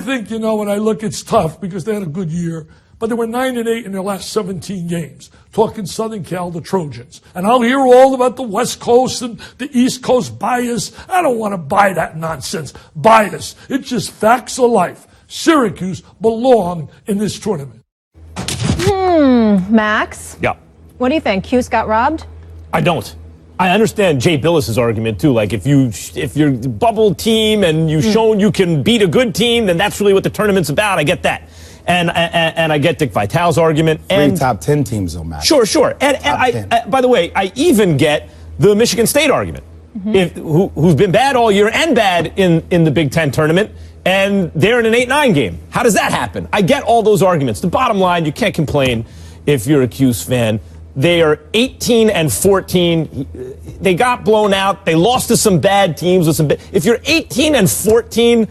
think, when I look, it's tough because they had a good year. But they were 9-8 in their last 17 games. Talking Southern Cal, the Trojans. And I'll hear all about the West Coast and the East Coast bias. I don't want to buy that nonsense. Bias. It's just facts of life. Syracuse belong in this tournament. Max? Yeah. What do you think? Cuse got robbed? I don't. I understand Jay Billis's argument, too. Like, if you're a bubble team and you've shown you can beat a good team, then that's really what the tournament's about. I get that. And I get Dick Vitale's argument. Three top 10 teams, though, Matt. Sure. And I, by the way, I even get the Michigan State argument, who's been bad all year and bad in the Big Ten tournament, and they're in an 8-9 game. How does that happen? I get all those arguments. The bottom line, you can't complain if you're a Cuse fan. They are 18-14. They got blown out. They lost to some bad teams. If you're 18-14,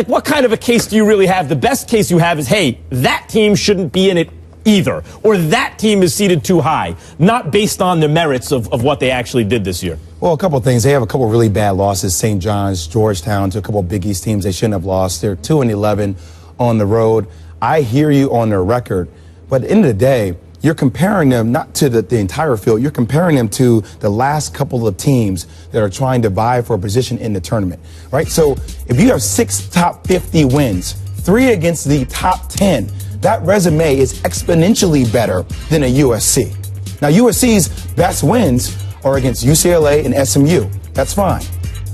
what kind of a case do you really have? The best case you have is, hey, that team shouldn't be in it either, or that team is seated too high, not based on the merits of what they actually did this year. Well, a couple of things. They have a couple of really bad losses. St. John's, Georgetown, to a couple of Big East teams they shouldn't have lost. They're 2-11 on the road. I hear you on their record, but at the end of the day, you're comparing them not to the entire field. You're comparing them to the last couple of teams that are trying to vie for a position in the tournament, right? So if you have 6 top 50 wins, 3 against the top 10, that resume is exponentially better than a USC. Now, USC's best wins are against UCLA and SMU. That's fine.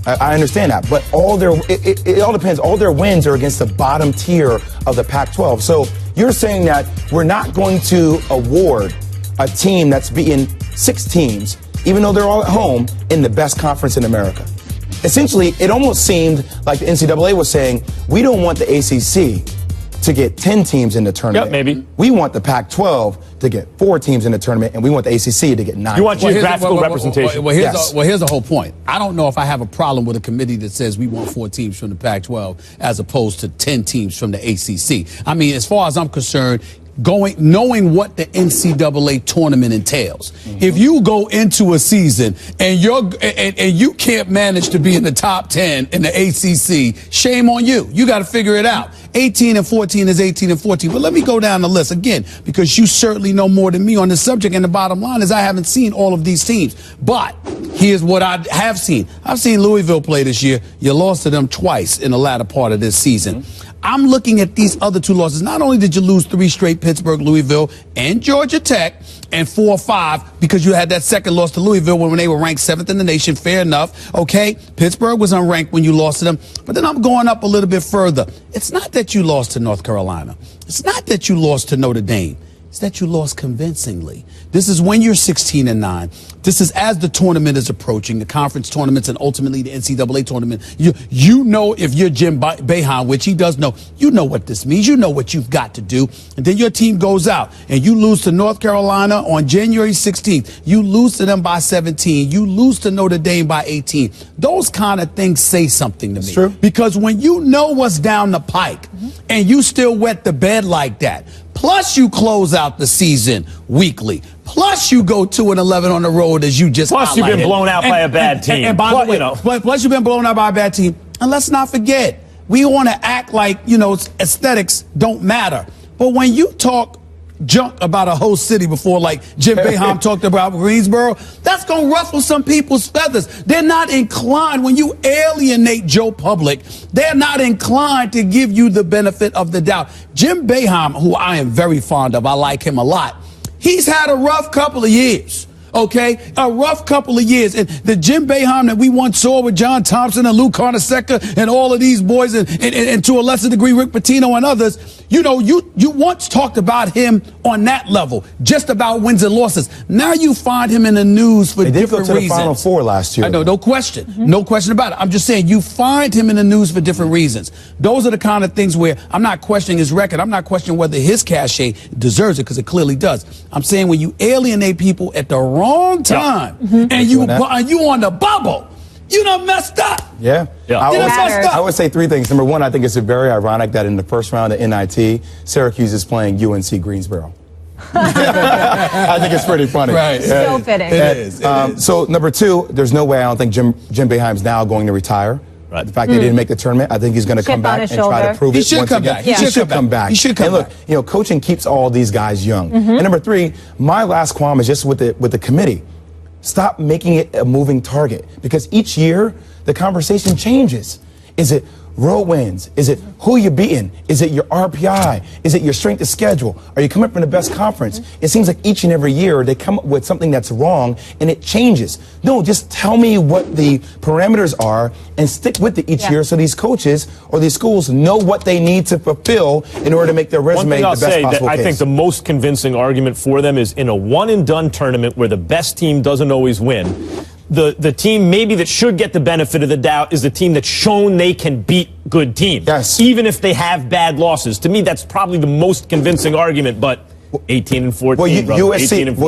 I understand that. But it all depends. All their wins are against the bottom tier of the Pac-12. So you're saying that we're not going to award a team that's beaten 6 teams, even though they're all at home, in the best conference in America. Essentially, it almost seemed like the NCAA was saying, we don't want the ACC to get 10 teams in the tournament. Yep, maybe. We want the Pac-12 to get 4 teams in the tournament, and we want the ACC to get 9. You want geographical representation. Here's the whole point. I don't know if I have a problem with a committee that says we want 4 teams from the Pac-12 as opposed to 10 teams from the ACC. I mean, as far as I'm concerned, knowing what the NCAA tournament entails. If you go into a season and you can't manage to be in the top 10 in the ACC, shame on you. You got to figure it out. 18-14 is 18-14. But let me go down the list again, because you certainly know more than me on this subject. And the bottom line is I haven't seen all of these teams. But here's what I have seen. I've seen Louisville play this year. You lost to them twice in the latter part of this season. I'm looking at these other 2 losses. Not only did you lose 3 straight, Pittsburgh, Louisville, and Georgia Tech, and 4 or 5 because you had that second loss to Louisville when they were ranked 7th in the nation. Fair enough. Okay. Pittsburgh was unranked when you lost to them. But then I'm going up a little bit further. It's not that you lost to North Carolina. It's not that you lost to Notre Dame. It's that you lost convincingly. This is when you're 16-9. This is as the tournament is approaching, the conference tournaments and ultimately the NCAA tournament. You know, if you're Jim Boeheim, which he does know, you know what this means. You know what you've got to do. And then your team goes out and you lose to North Carolina on January 16th. You lose to them by 17. You lose to Notre Dame by 18. Those kind of things say something to me. True. Because when you know what's down the pike and you still wet the bed like that, plus you close out the season weekly. Plus you go 2-11 on the road as you just Plus highlighted. You've been blown out by a bad team. And by the way, plus you've been blown out by a bad team. And let's not forget, we want to act like, aesthetics don't matter. But when you talk junk about a whole city before, like Jim Boeheim talked about Greensboro, that's going to ruffle some people's feathers. They're not inclined, when you alienate Joe Public, they're not inclined to give you the benefit of the doubt. Jim Boeheim, who I am very fond of, I like him a lot, he's had a rough couple of years. Okay, a rough couple of years. And the Jim Boeheim that we once saw with John Thompson and Lou Carnesecca and all of these boys and to a lesser degree Rick Pitino and others, you once talked about him on that level, just about wins and losses. Now you find him in the news for different reasons. They did go to the Final Four last year. I know, no question. No question about it. I'm just saying you find him in the news for different reasons. Those are the kind of things where I'm not questioning his record. I'm not questioning whether his cachet deserves it, because it clearly does. I'm saying when you alienate people at the wrong time and you on the bubble, you done messed up. Yeah. I would say 3 things. Number 1, I think it's very ironic that in the first round of NIT, Syracuse is playing UNC Greensboro. I think it's pretty funny. Right. Still fitting. It is. So number 2, there's no way I don't think Jim Boeheim's now going to retire. Right. The fact they didn't make the tournament, I think he's going to come back and try to prove He it should once come again. back. He should come back. He should come back. And look, coaching keeps all these guys young. And number 3, my last qualm is just with the committee. Stop making it a moving target, because each year the conversation changes. Is it road wins? Is it who you're beating? Is it your RPI? Is it your strength of schedule? Are you coming from the best conference? It seems like each and every year they come up with something that's wrong and it changes. No, just tell me what the parameters are and stick with it each year so these coaches or these schools know what they need to fulfill in order to make their resume the best possible case. I think the most convincing argument for them is in a one-and-done tournament where the best team doesn't always win. The team maybe that should get the benefit of the doubt is the team that's shown they can beat good teams. Yes. Even if they have bad losses. To me, that's probably the most convincing argument, but 18 and 14. Well,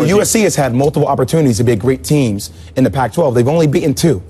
USC has had multiple opportunities to be great teams in the Pac-12. They've only beaten 2.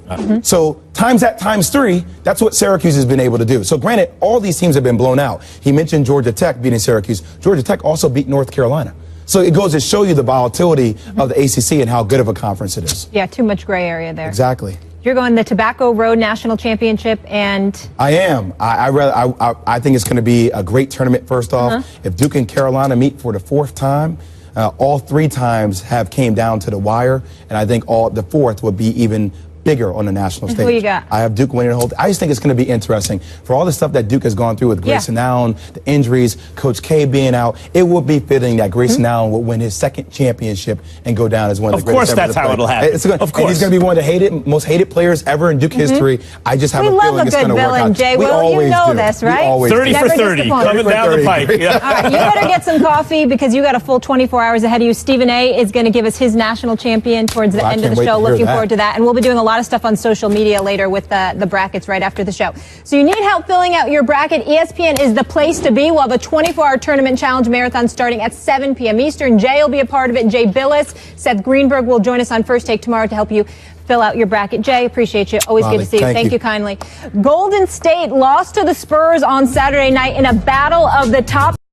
So times that times 3, that's what Syracuse has been able to do. So granted, all these teams have been blown out. He mentioned Georgia Tech beating Syracuse. Georgia Tech also beat North Carolina. So it goes to show you the volatility of the ACC and how good of a conference it is. Yeah, too much gray area there. Exactly. You're going the Tobacco Road National Championship, and I am. I think it's going to be a great tournament. First off, if Duke and Carolina meet for the 4th time, all 3 times have came down to the wire, and I think the 4th would be even bigger on the national stage. Who you got? I have Duke winning the whole. I just think it's going to be interesting for all the stuff that Duke has gone through with Grayson Allen, the injuries, Coach K being out. It would be fitting that Grayson Allen would win his 2nd championship and go down as one of the greatest ever to play. Of course, that's how it'll happen. Of course, he's going to be one of the most hated players ever in Duke history. I just have a feeling it's going to work out. We love a good villain, Jay. We Will, always you know do. this, right? 30 for 30 coming down the pike. All right, you better get some coffee because you got a full 24 hours ahead of you. Stephen A. is going to give us his national champion towards the end of the show. Looking forward to that. And we'll be doing a lot of stuff on social media later with the brackets right after the show. So you need help filling out your bracket. ESPN is the place to be. We'll have a 24-hour tournament challenge marathon starting at 7 p.m. Eastern. Jay will be a part of it. Jay Billis, Seth Greenberg will join us on First Take tomorrow to help you fill out your bracket. Jay, appreciate you. Always good to see you. Thank you kindly. Golden State lost to the Spurs on Saturday night in a battle of the top